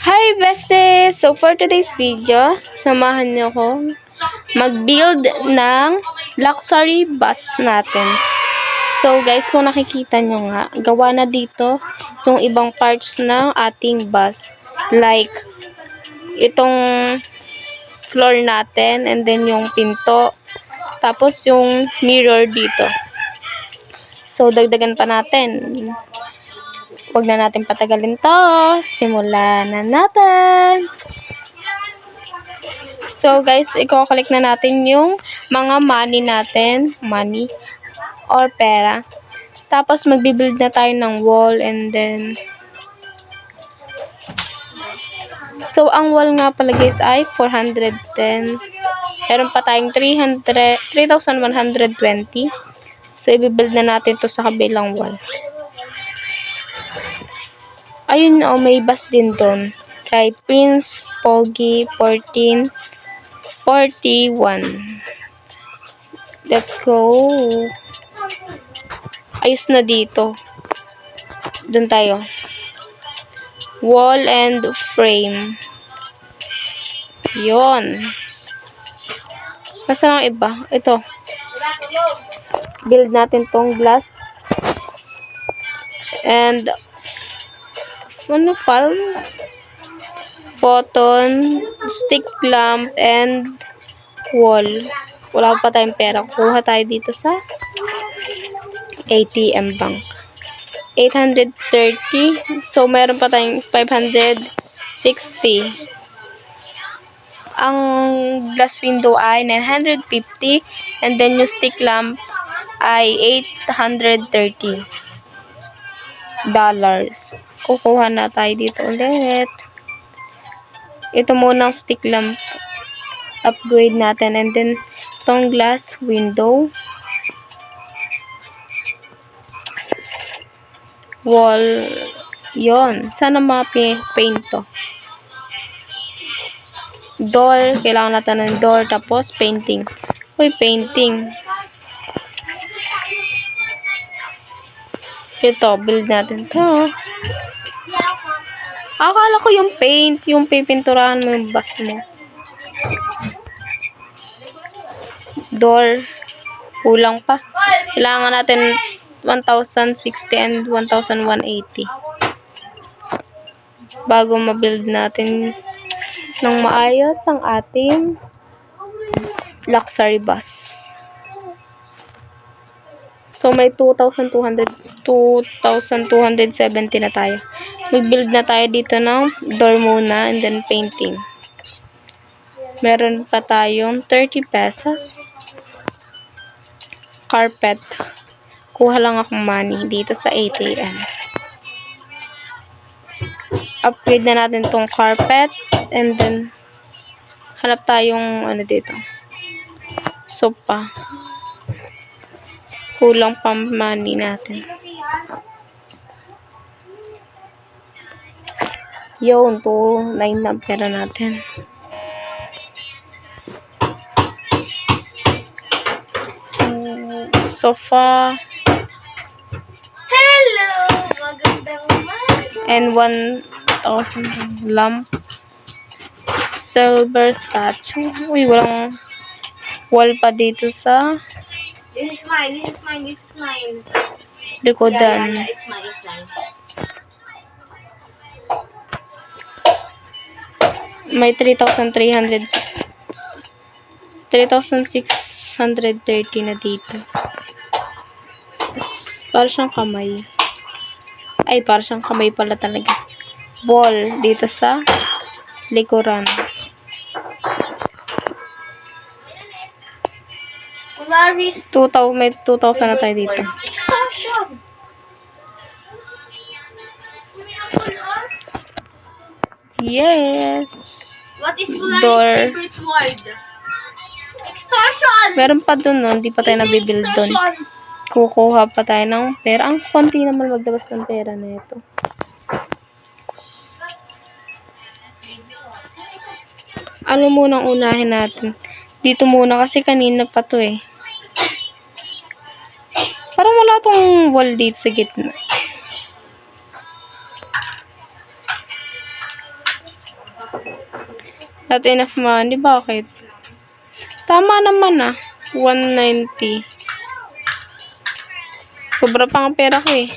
Hi besties! So for today's video, samahan niyo ko mag-build ng luxury bus natin. So guys, kung nakikita nyo nga, gawa na dito yung ibang parts ng ating bus. Like, itong floor natin, and then yung pinto, tapos yung mirror dito. So dagdagan pa natin. Huwag na natin patagalin to. Simulan na natin. So guys, i-collect na natin yung mga money natin. Money or pera. Tapos magbi-build na tayo ng wall, and then so ang wall nga pala guys ay 410. Meron pa tayong 3,120. So i-build na natin to sa kabilang wall. Ayun, oh, may bus din doon. Kay Prince Pogi 1441. Let's go. Ayos na dito. Doon tayo. Wall and frame. Yon. Nasaan ang iba? Ito. Build natin tong glass. And ano, palm, cotton, stick lamp, and wall. Wala pa tayong pera. Kuha tayo dito sa ATM bank. 830. So, meron pa tayong 560. Ang glass window ay 950. And then, yung stick lamp ay $830. Kukuha na tayo dito ulit. Ito muna ang stick lamp. Upgrade natin. And then, itong glass window. Wall. Yon. Sana mga paint to. Door. Kailangan natin ng door. Tapos, painting. Uy, painting. Ito, build natin to. Akala ko yung paint, yung pipinturahan mo yung bus mo. Door. Kulang pa. Kailangan natin 1,060 and 1,180. Bago ma-build natin ng maayos ang ating luxury bus. So, may 2,270 na tayo. Mag-build na tayo dito ng door muna, and then painting. Meron pa tayong 30 pesos. Carpet. Kuha lang akong money dito sa ATM. Upgrade na natin tong carpet, and then hanap tayong ano dito. Sopa. Kulang pa money natin. Yun, 2,900 na pera natin. Sofa. Hello! Magandang umaga. And 1,000 lamp. Silver statue. Uy, walang wall pa dito sa This is mine. likodan. Yeah, it's mine. May 3,630 na dito. Para siyang kamay. Ay, para siyang kamay pala talaga. Wall dito sa likuran. Polaris. 2,000, may 2,000 na tayo dito. Extortion. Yes. What is Polaris' Door. favorite word? Extortion. Meron pa dun, no? Hindi pa tayo nabibuild dun. Kukuha pa tayo ng pera. Ang konti naman magdabas ng pera na ito. Ano munang unahin natin? Dito muna kasi kanina pa to eh. Parang wala tong wall dito sa gitna. Not enough money. Bakit? Tama naman ah. 190. Sobra pa ang pera ko eh.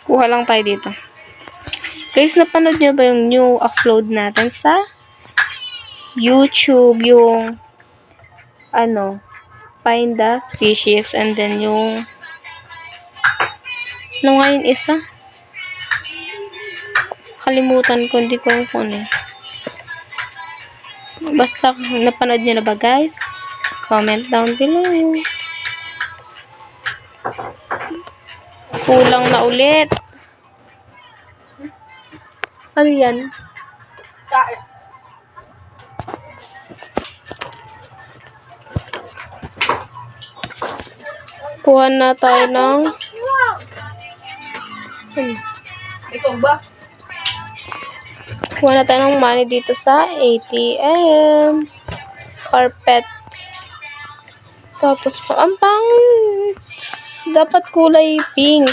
Kuha lang tayo dito. Guys, napanood nyo ba yung new upload natin sa YouTube? Yung find the species and then yung ngayon isa? Kalimutan ko, hindi ko kung ano. Basta, napanood nyo na ba guys? Comment down below. Kulang na ulit. Ano yan? Kuha na tayo ng Ikaw ba? kuha na tayo ng money dito sa ATM. Carpet. Tapos pa, ang pangit. Dapat kulay pink.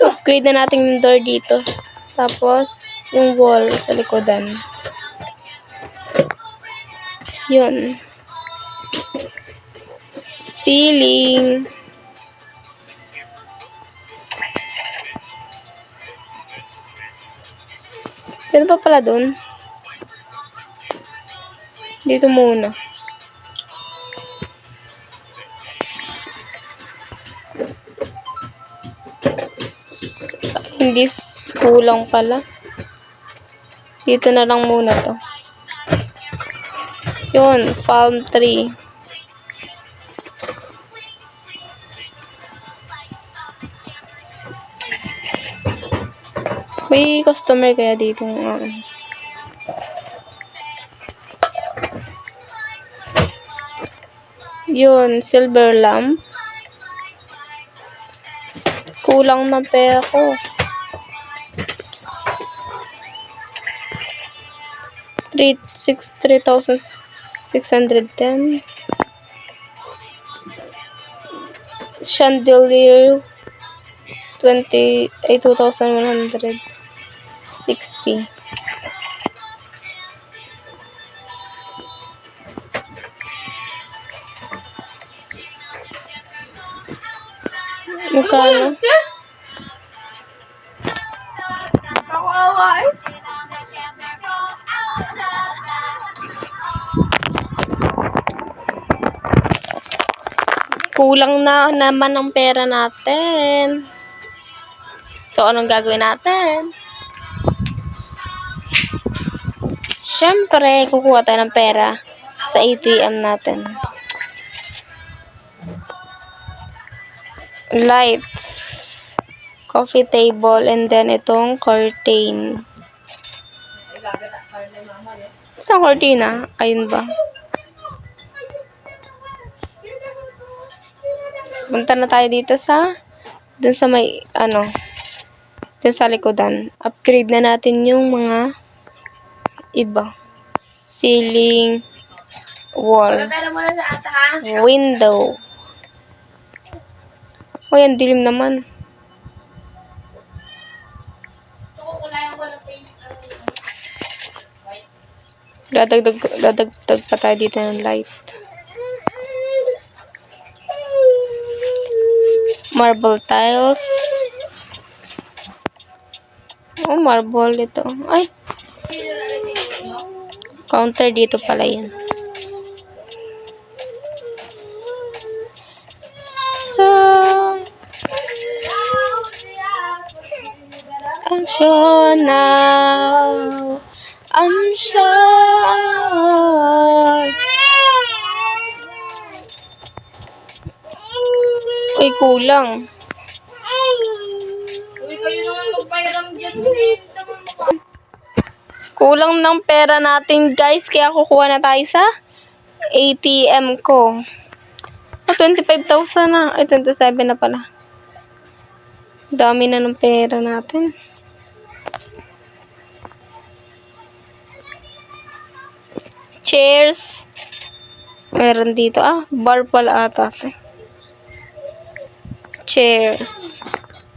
Upgrade na natin yung door dito. Tapos, yung wall sa likodan. Yun. Ceiling. Ano pa pala dun? Dito muna. Hindi kulang pala. Dito na lang muna to. Yun, palm tree. May customer kaya dito ng yun, silver lamp. Kulang na pera ko. 3,610. Chandelier 2,160. Magkano? Kawawa eh. Kulang na naman ang pera natin. So, anong gagawin natin? Siyempre, kukuha tayo ng pera sa ATM natin. Light. Coffee table, and then itong curtain. Saan cortina? Ayun ba? Punta na tayo dito sa dun sa may dun sa likodan. Upgrade na natin yung mga iba. Ceiling, wall, Pera mo na sa ata ha. window. O yan, dilim naman. Kukulayan ko lang paint. Dadagdag pa tayo dito ng light. Marble tiles. Oh, marble ito. Ay, counter dito pala yan. So, I'm sure now. I'm sure. Uy, kulang. Uy, kayo naman magpairam dyan. Kulang ng pera natin, guys. Kaya kukuha na tayo sa ATM ko. 25,000 na. Ay, 27 na pala. Dami na ng pera natin. Chairs. Meron dito. Bar pala ata. chairs,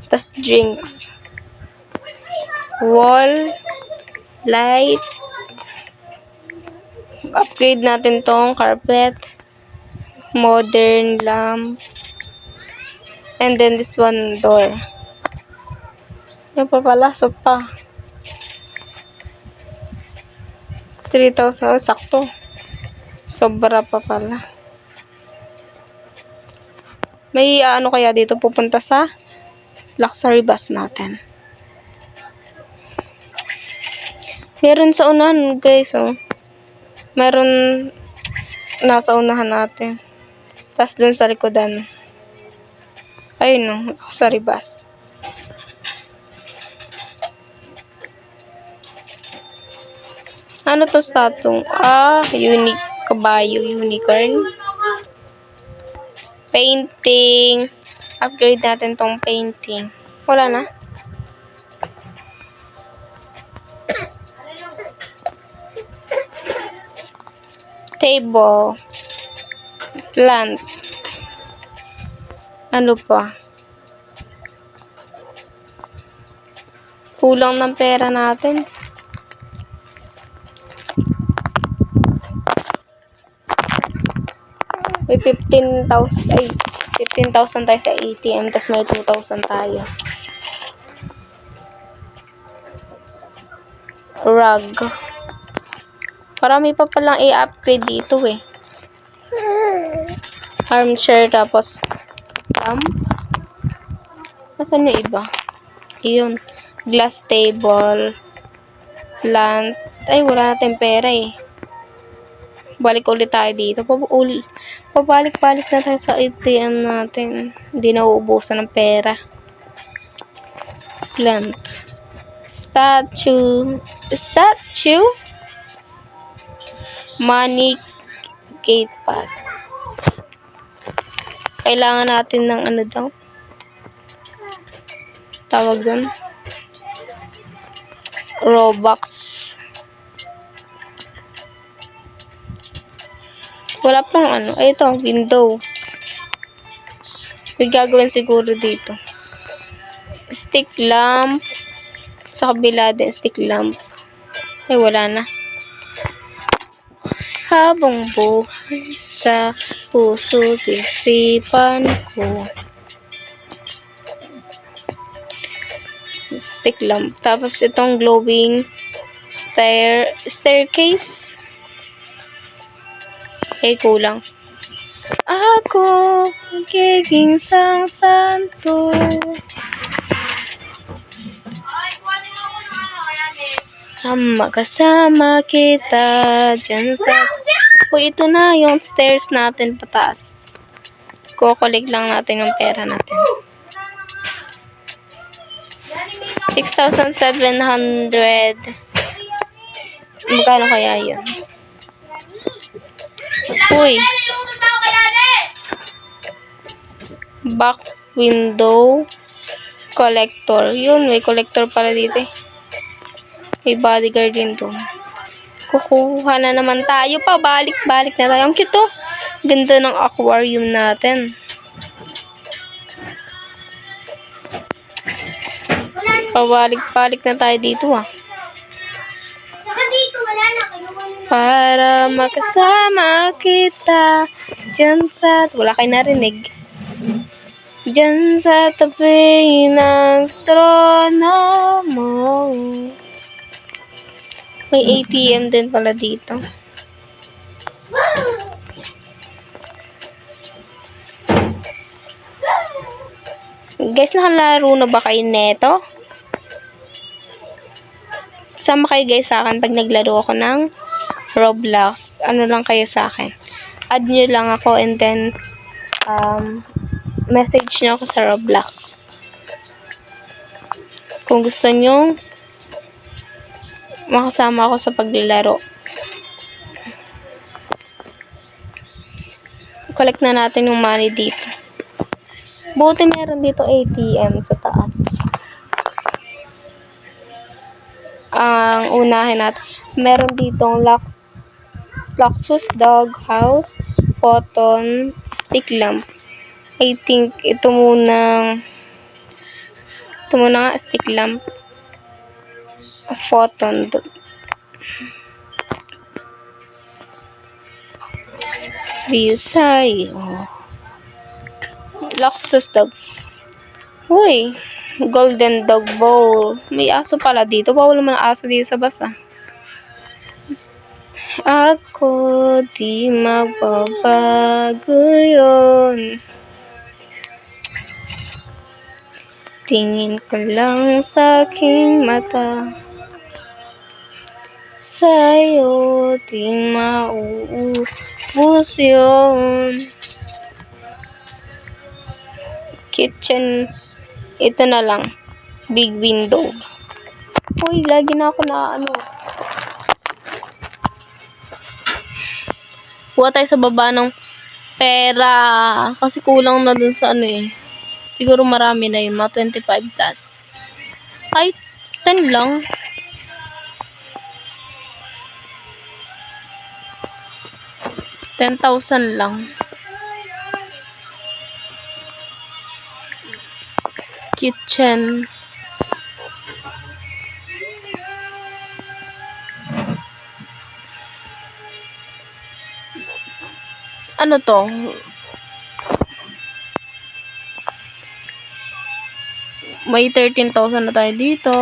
tas drinks, wall, light, upgrade natin tong carpet, modern lamp, and then this one door. Yan pa pala, sopa. 3,000, sakto. Sobra pa pala. May ano kaya dito pupunta sa luxury bus natin. Meron sa unahan, guys, oh. Meron nasa unahan natin. Tapos dun sa likodan. Ayun, oh, luxury bus. Ano to statong? Kabayo, unicorn. Painting. Upgrade natin tong painting. Wala na. Table. Plant. Ano pa? Kulang ng pera natin. May 15,000 tayo sa ATM, tapos may 2,000 tayo. Rug. Marami pa palang i-upgrade dito eh. Armchair, tapos lamp. Nasaan yung iba? Iyon. Glass table. Plant. Ay, wala natin pera eh. Balik ulit tayo dito. Pabalik-balik na tayo sa ATM natin. Hindi na uubusan ng pera. Plant. Statue. Money gate pass. Kailangan natin ng ano daw. Tawag doon. Robux. Wala pang ano. Ay, ito, window. May gagawin siguro dito. Stick lamp. Sa kabila din, stick lamp. Ay, wala na. Habang buhay sa puso, isipan ko. Stick lamp. Tapos itong glowing staircase. Eh, kulang. Ako, magiging sang santo. Makasama kita dyan sa... Uy, ito na yung stairs natin pataas. Kukulik lang natin yung pera natin. 6,700. Magkano kaya yun? Uy. Back window collector. Yun, may collector pala dito eh. May bodyguard din doon. Kukuha na naman tayo. Pabalik-balik na tayo. Ang cute oh. Ganda ng aquarium natin. Pabalik-balik na tayo dito ah. Para makasama kita dyan sa... Wala kayo narinig. Dyan sa tabi ng trono mo. May ATM din pala dito. Guys, nakalaro na ba kayo neto? Sama kayo guys sa akin pag naglaro ako ng Roblox. Ano lang kayo sa akin? Add nyo lang ako and then message nyo ako sa Roblox. Kung gusto nyo makasama ako sa paglalaro. Collect na natin yung money dito. Buti meron dito ATM sa taas. Ang unahin natin, meron ditong Luxus Dog House, Photon, Stick Lamp. I think ito muna nga, stick lamp. Photon. Risay. Oh. Luxus dog. Uy, golden dog bowl. May aso pala dito. Bawal naman ang aso dito sa basa. Ako di magbabago yun. Tingin ko lang sa aking mata. Sa'yo di mauubos yun. Kitchen. Ito na lang. Big window. Uy, lagi na ako na Kuha tayo sa baba ng pera. Kasi kulang na dun sa Siguro marami na yun. Mga 25 plus. Ay, 10 lang. $10,000 lang. Kitchen. Ano to? May 13,000 na tayo dito.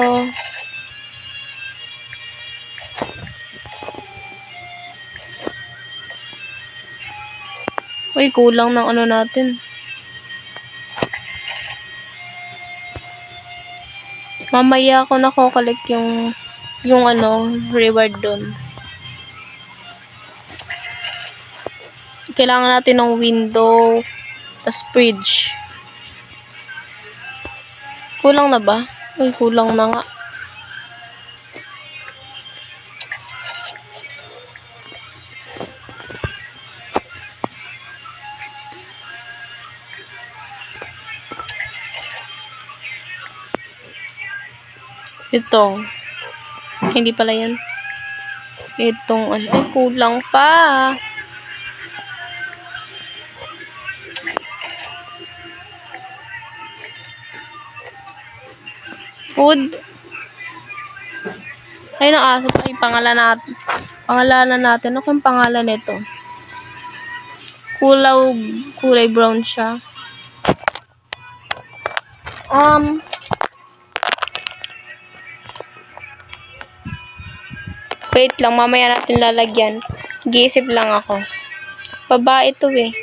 Uy, kulang ng natin. Mamaya ako nako-collect yung reward dun. Kailangan natin ng window, tas fridge. Kulang na ba? Uy, kulang na nga. Ito. Hindi pala yan. Itong ay, kulang pa. Food. Ay, naaso pa yung pangalanan natin. Ano kung pangalan nito? Kulay brown siya. Wait lang, mamaya natin lalagyan. Giisip lang ako. Babae ito eh.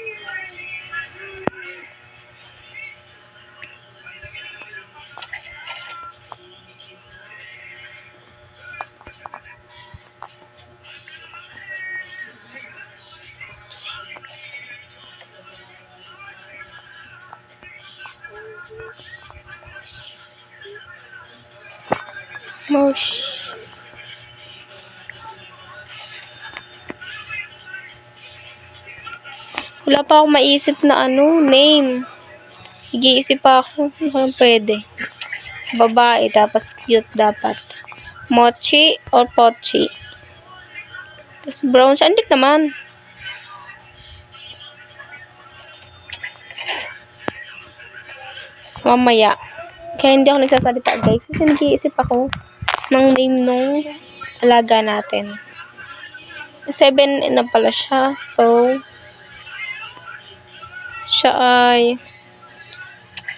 Mosh. Wala pa akong maisip na name. Nag-iisip pa ako kung pwede. Babae, tapos cute dapat. Mochi or Pochi. Tapos brown siya. Andik naman. Mamaya. Kaya hindi ako nagsasalita, guys. Kasi nag-iisip ako ng name nung alaga natin. 7 na pala siya. So, siya ay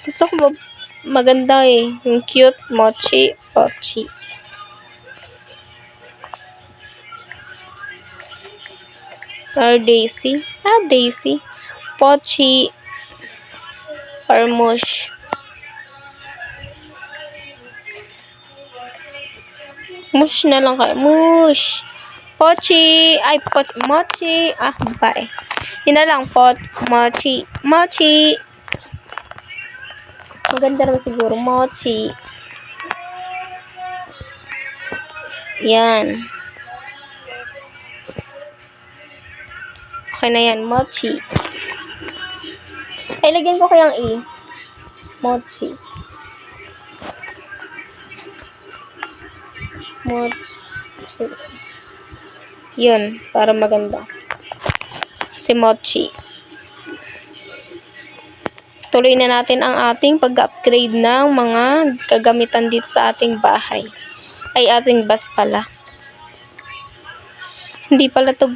gusto ko maganda eh. Yung cute, Mochi, Pochi. Or Daisy. Daisy. Pochi. Or Mush. Mush na lang kayo. Mush. Pochi. Ay, Mochi. Babae. Yun na lang. Mochi. Mochi. Maganda naman siguro. Mochi. Yan. Okay na yan. Mochi. Ay, lagyan ko kayang E. Mochi. Mochi. Yun. Para maganda. Si Mochi. tuloy na natin ang ating pag-upgrade ng mga kagamitan dito sa ating bahay. Ay, ating bus pala. Hindi pala to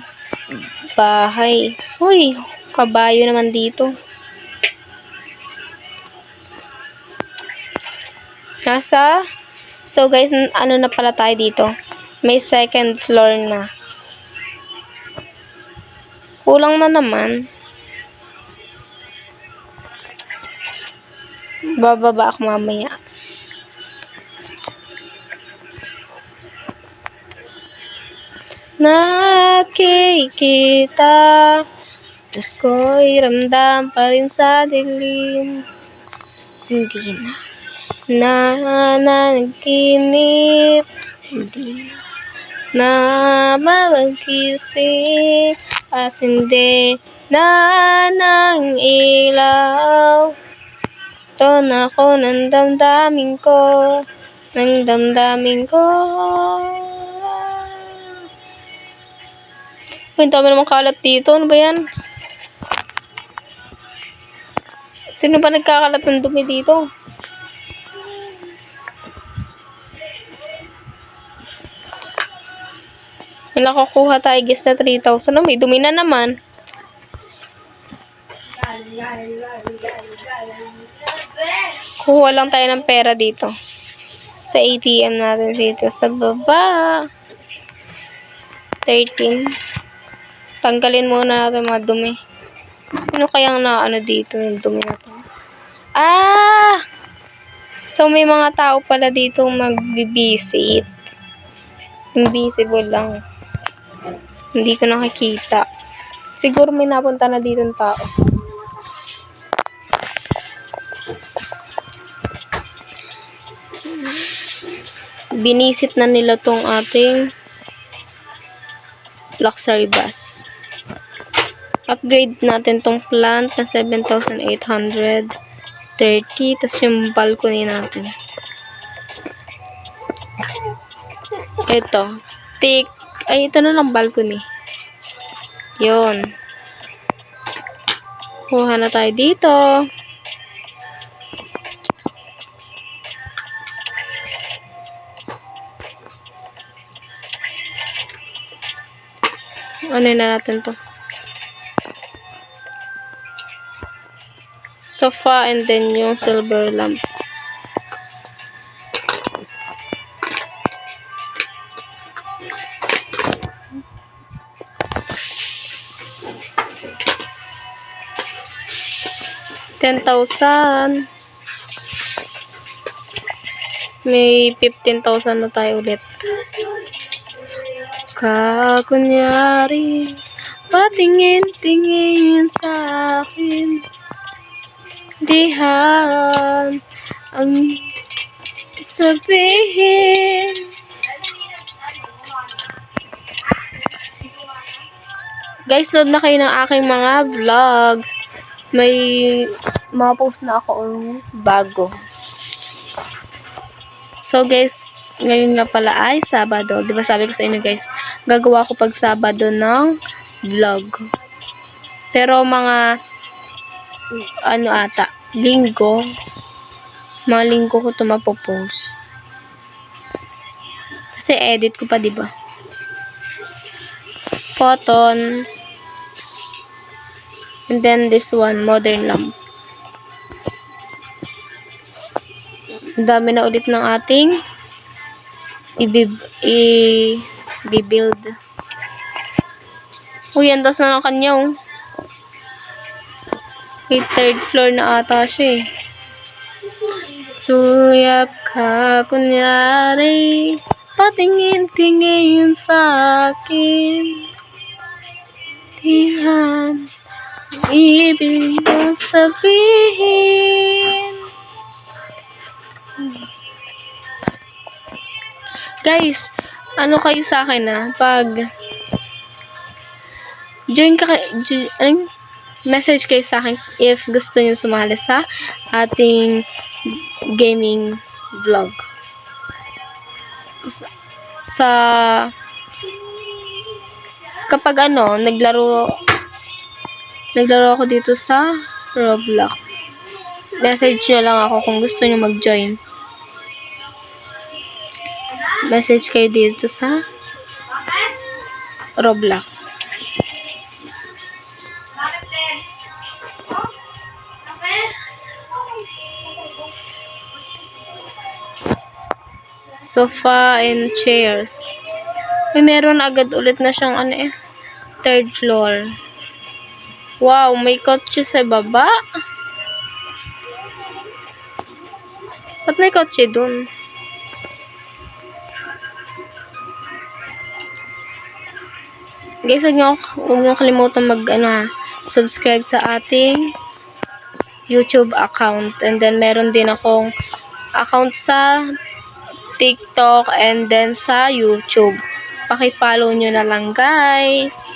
bahay. Uy, kabayo naman dito. So guys, ano na pala tayo dito? May second floor na. Kulang na naman. Bababa ako mamaya. Nakikita, tas ko'y ramdam pa rin sa dilim. Hindi na nanaginip, hindi na mamagising, as hindi na ng ilaw. Ito na ako ng damdamin ko, ng damdamin ko. Ang dami namang kalat dito. Ano ba yan? Sino ba nagkakalat ng dumi dito? May nakakuha tayo guys na 3,000. May dumi na naman. Kuha lang tayo ng pera dito. Sa ATM natin dito. Sa baba. 13. Tanggalin muna natin mga dumi. Sino kayang ano dito yung dumi na to? Ah! So, may mga tao pala dito magbibisit. Invisible lang. Hindi ko nakikita. Siguro may napunta na dito ng tao. Binisit na nila tong ating luxury bus. Upgrade natin tong plant na 7,830. Tas yung balcony natin. Ito. Stick. Ay, ito na lang balcony. Yun. Kuha na tayo dito. Ano na natin to? Sofa and then yung silver lamp. $10,000. May 15,000 na tayo ulit. Kakunyari, patingin-tingin sa akin. Dihan ang sabihin. Guys, load na kayo ng aking mga vlog. May mga post na ako bago. So guys, ngayon nga pala ay Sabado. Di ba sabi ko sa inyo guys, gagawa ko pag Sabado ng vlog. Pero mga ano ata, linggo. Mga linggo ko ito mapopost. Kasi edit ko pa, di ba? Cotton. And then this one, modern lamp. Ang dami na ulit ng ating i-build. Uy, andas na ng kanya, oh. May third floor na ata siya, eh. Suyap ka, kunyari, patingin-tingin sa akin. Dihan, ibig mo sabihin. Guys, ano kayo sa akin, pag message kayo sa akin if gusto niyo sumali sa ating gaming vlog. Kapag naglaro ako dito sa Roblox. Message nyo lang ako kung gusto nyo mag-join. Message kayo dito sa Roblox. Bakit, Len? Bakit? Sofa and chairs. May meron agad ulit na siyang third floor. Wow, may kotse sa baba. Ba't may kotse dun? Guys, huwag niyo kalimutan subscribe sa ating YouTube account. And then, meron din akong account sa TikTok and then sa YouTube. Paki-follow nyo na lang, guys.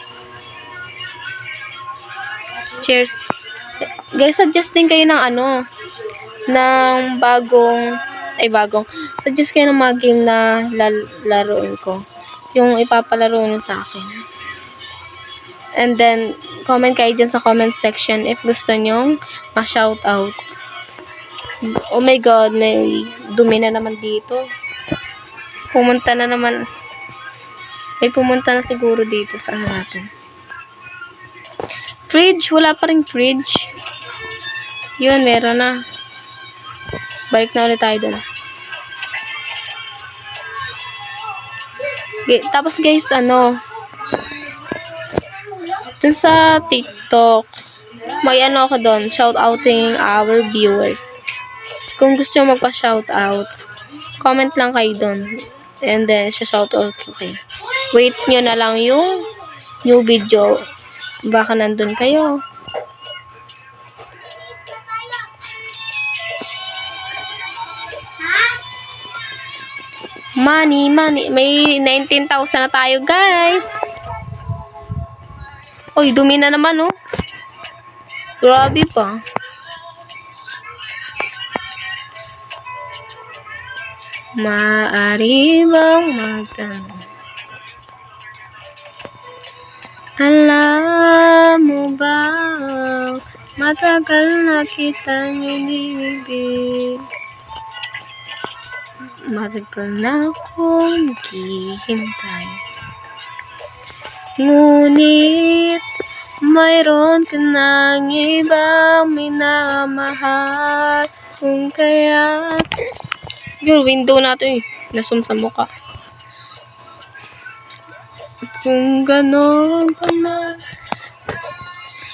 Cheers. Guys, suggest din kayo ng suggest kayo ng mga game na laruin ko. Yung ipapalaro nyo sa akin. And then, comment kayo dyan sa comment section if gusto nyong ma-shoutout. Oh my God, may dumi na naman dito. Pumunta na naman. May pumunta na siguro dito sa natin. Fridge, wala pa ring fridge. Yun, meron na. Balik na ulit tayo dun. Tapos guys, dun sa TikTok, may ako doon, shout-outing our viewers. Kung gusto nyo magpa-shoutout, comment lang kayo doon. And then, shoutout ko kayo. Wait nyo na lang yung new video. Baka nandun kayo. Money. May 19,000 na tayo, guys. Uy, dumi na naman, oh. Grabe pa. Maaari bang magtanong? Alam mo ba, matagal na kitang inibig. Matagal na akong naghihintay. Ngunit, mayroon ka ng ibang minamahal. Kung kaya... Yung window natin nasum sa mukha. Kung ganon pa na,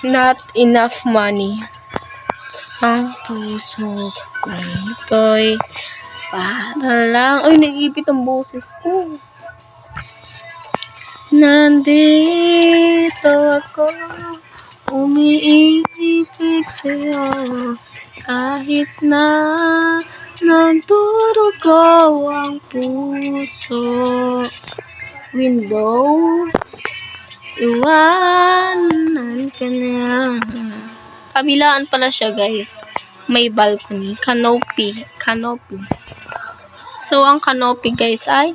not enough money. Ang puso ko ito'y para lang. Ay, nag-ipit ang boses ko. Nandito ako, umiibig sa'yo, kahit na nagdurugo ang puso. Window, iwanan ka na. Kabilaan pala siya, guys. May balcony. Canopy. So, ang canopy, guys, ay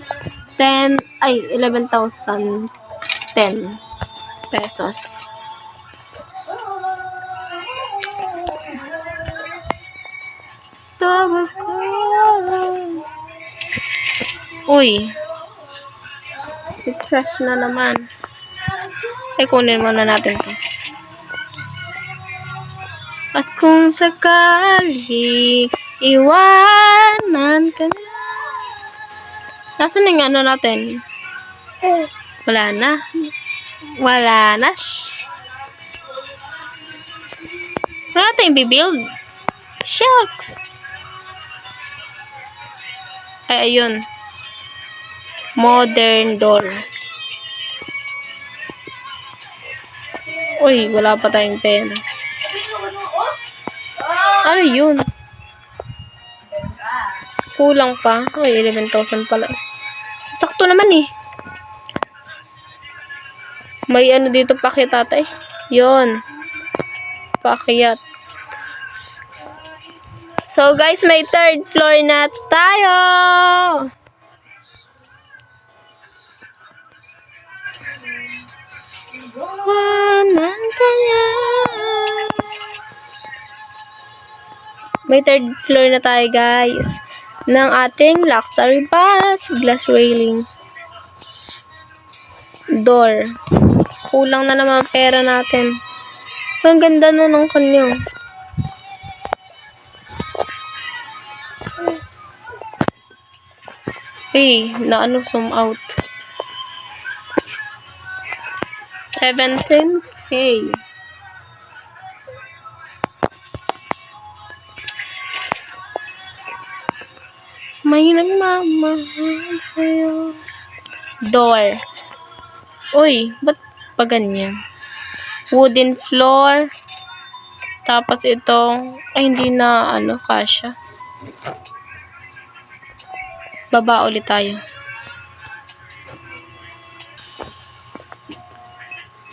11,010 pesos. Uy. I-trash na naman. Ay, kunin muna natin to. At kung sakali iwanan ka na. Nasaan yung natin? Wala na. Wala na. Wala natin i-build. Shucks. Ay, ayun. Modern door. Uy, wala pa tayong pera. Ano yun? Kulang pa. Uy, 11,000 pala. Sakto naman eh. May dito pakyat tatay. Yun. Pakyat. So guys, may third floor na tayo. Wanan kaya. May third floor na tayo, guys. Ng ating luxury bus. Glass railing. Door. Kulang na naman pera natin. Ang ganda nun ng kanyo. Zoom out. 17K. May nagmamahal sa'yo. Door. Uy, ba't pa ganyan? Wooden floor. Tapos itong, hindi na, kasya. Baba ulit tayo.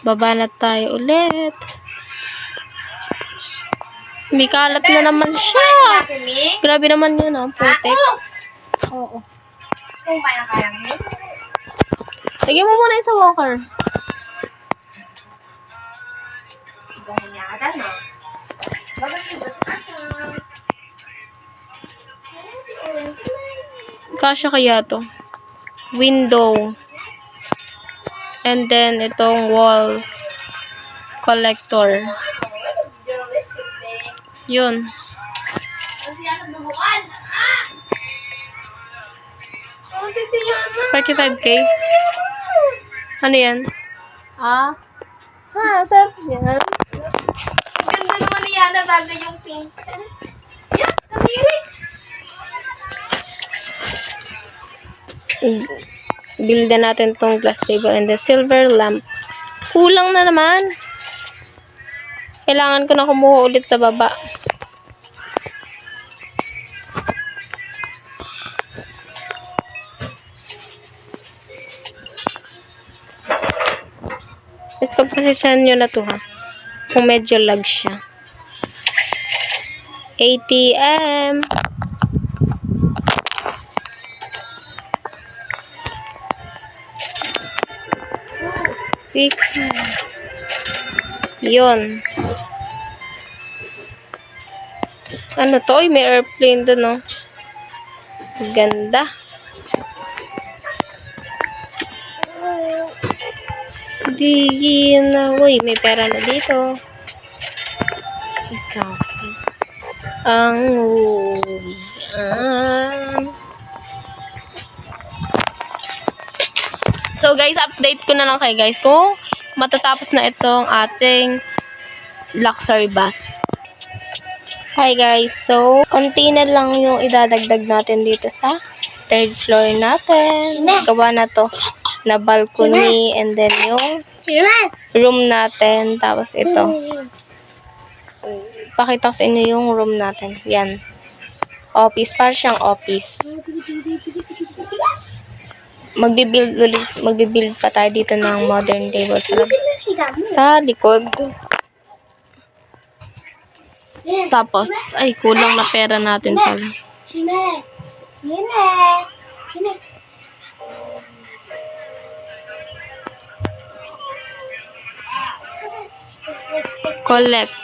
Baba na tayo ulit. May kalat na naman siya. Grabe naman yun, putik. Oo. Kung pa na kaya mo. Lagyan mo muna yung sa walker. Ganyan no? Bakit yung gusto ka? Kasya kaya to. Window. And then, itong walls. Collector. Yun. Kasi yan nabubukan. Kasi siya na. 35K. Ano yan? Sarap yan. Ganda naman ni Yana bago yung pink. Yan, kamiri. Build na natin tong glass table and the silver lamp. Kulang na naman. Kailangan ko na kumuha ulit sa baba. Let's pagpasensyahan nyo na to, ha. Kung medyo lag siya. ATM. Yun. Ano to? May airplane dun, no? Ganda. Di na. Uy, may pera na dito. Ikaw. Ang So guys, update ko na lang kayo guys kung matatapos na itong ating luxury bus. Hi guys, so konti na lang yung idadagdag natin dito sa third floor natin. Gawa na to na balcony and then yung room natin. Tapos ito. Pakita ko sa inyo yung room natin. Yan. Office. Para siyang office. Magbibuild pa tayo dito ng modern table sa likod. Tapos, kulang na pera natin pala. Sine. Collect.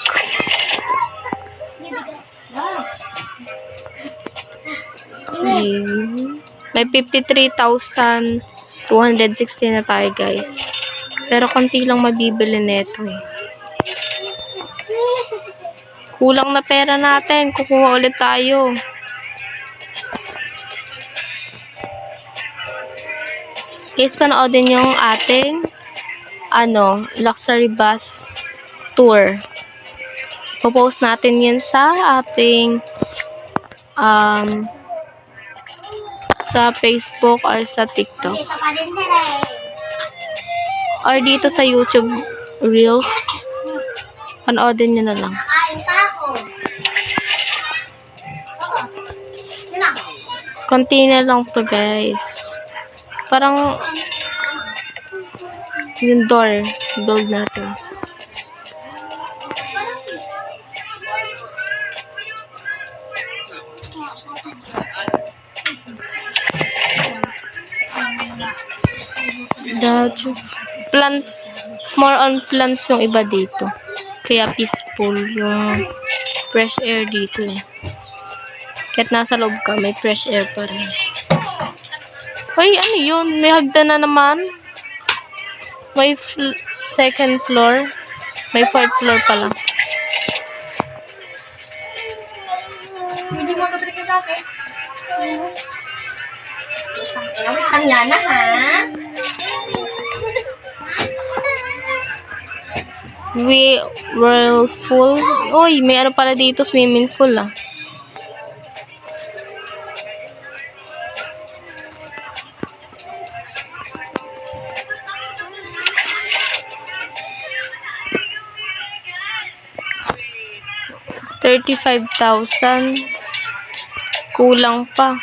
May 53,260 na tayo guys. Pero konti lang mabibili neto eh. Kulang na pera natin. Kukuha ulit tayo. Guys, panoodin yung ating luxury bus tour. Popost natin yun sa ating sa Facebook or sa TikTok. Or dito sa YouTube Reels. Panoodin nyo na lang. Konti na lang to guys. Parang yung door build natin. Plant, more on plants yung iba dito. Kaya peaceful yung fresh air dito eh. Kahit nasa loob ka, may fresh air pa rin. Hoy, ano yun? May hagdan na naman. May second floor. May fourth floor pala. Hindi mo gabalik ka sa akin. Wait lang yan na, ha? Whirlpool. Uy, may ano pala dito, swimming pool ah. $35,000. Kulang pa.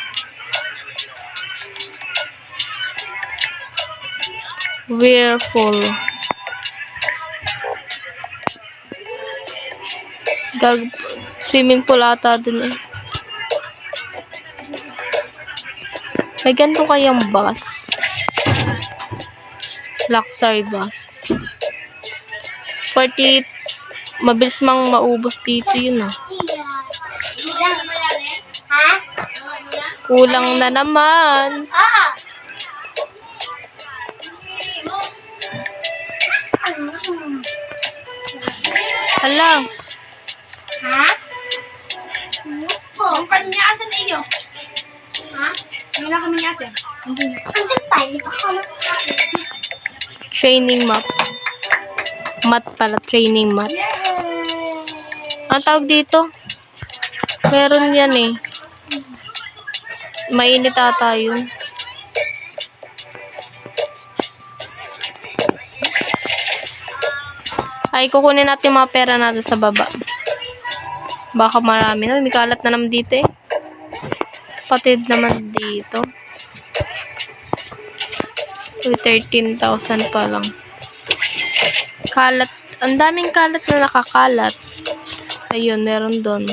Whirlpool. Swimming pool ata dun eh. May ganito kayang bus. Luxury bus. 40. Mabilis mang maubos dito yun ah. Ha? Kulang na naman. Hala. Ha? Yung kanya, asan na iyo? Ha? Wala kami ni ate. Andun tayo. Training map. Mat pala, training mat. Ang tawag dito? Meron yan eh. Mainit ata yun. Ay, kukunin natin yung mga pera natin sa baba. Baka marami na. May kalat na naman dito eh. Patid naman dito. Uy, 13,000 pa lang. Kalat. Ang daming kalat na nakakalat. Ayun, meron doon.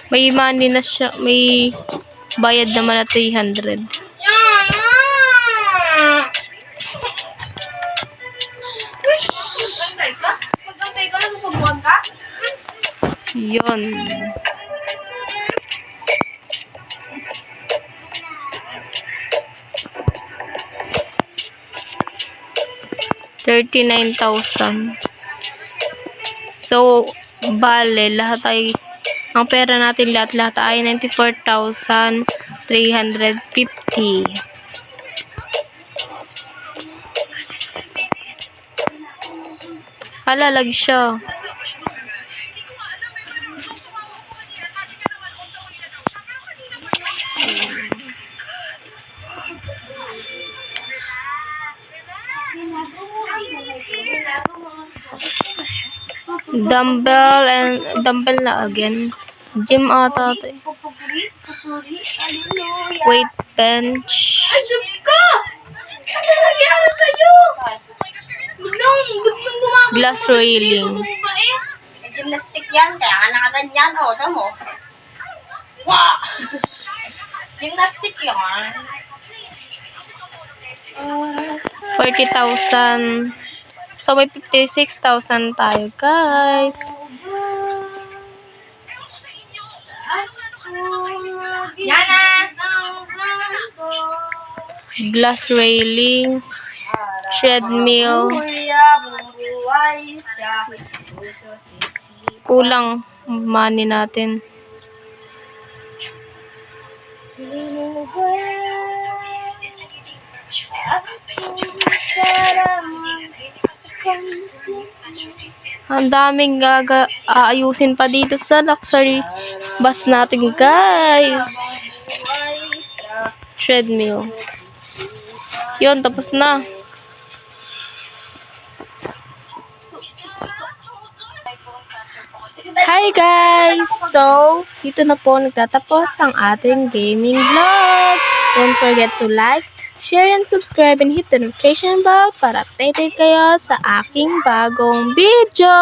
May money na siya. May bayad naman na 300. Magkantay ka na, susubukan ka? Yun. $39,000. So, bale, lahat ay, ang pera natin lahat ay 94,350. Halalag siya. Dumbbell na again. Gym ata ito eh. Weight bench. Ay, Diyos ko! Ano nangyari sa'yo? Biglang gumagano. Glass railing. Gymnastic yan, kaya nga nakaganyan. O, tamo. Wow! Gymnastic yan. 40,000. So, may 56,000 tayo, guys. Yana! Glass railing. Treadmill. Kulang money natin. Ang daming aayusin pa dito sa luxury bus natin, guys. Treadmill. Yun, tapos na. Hi guys! So, dito na po nagtatapos ang ating gaming vlog. Don't forget to like, share, and subscribe, and hit the notification bell para updated kayo sa aking bagong video.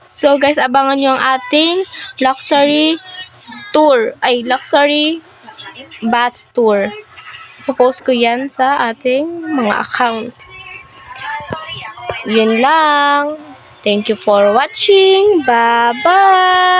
So guys, abangan nyo ang ating luxury tour. Ay, luxury bus tour. Popost ko yan sa ating mga account. Yun lang. Thank you for watching. Bye-bye!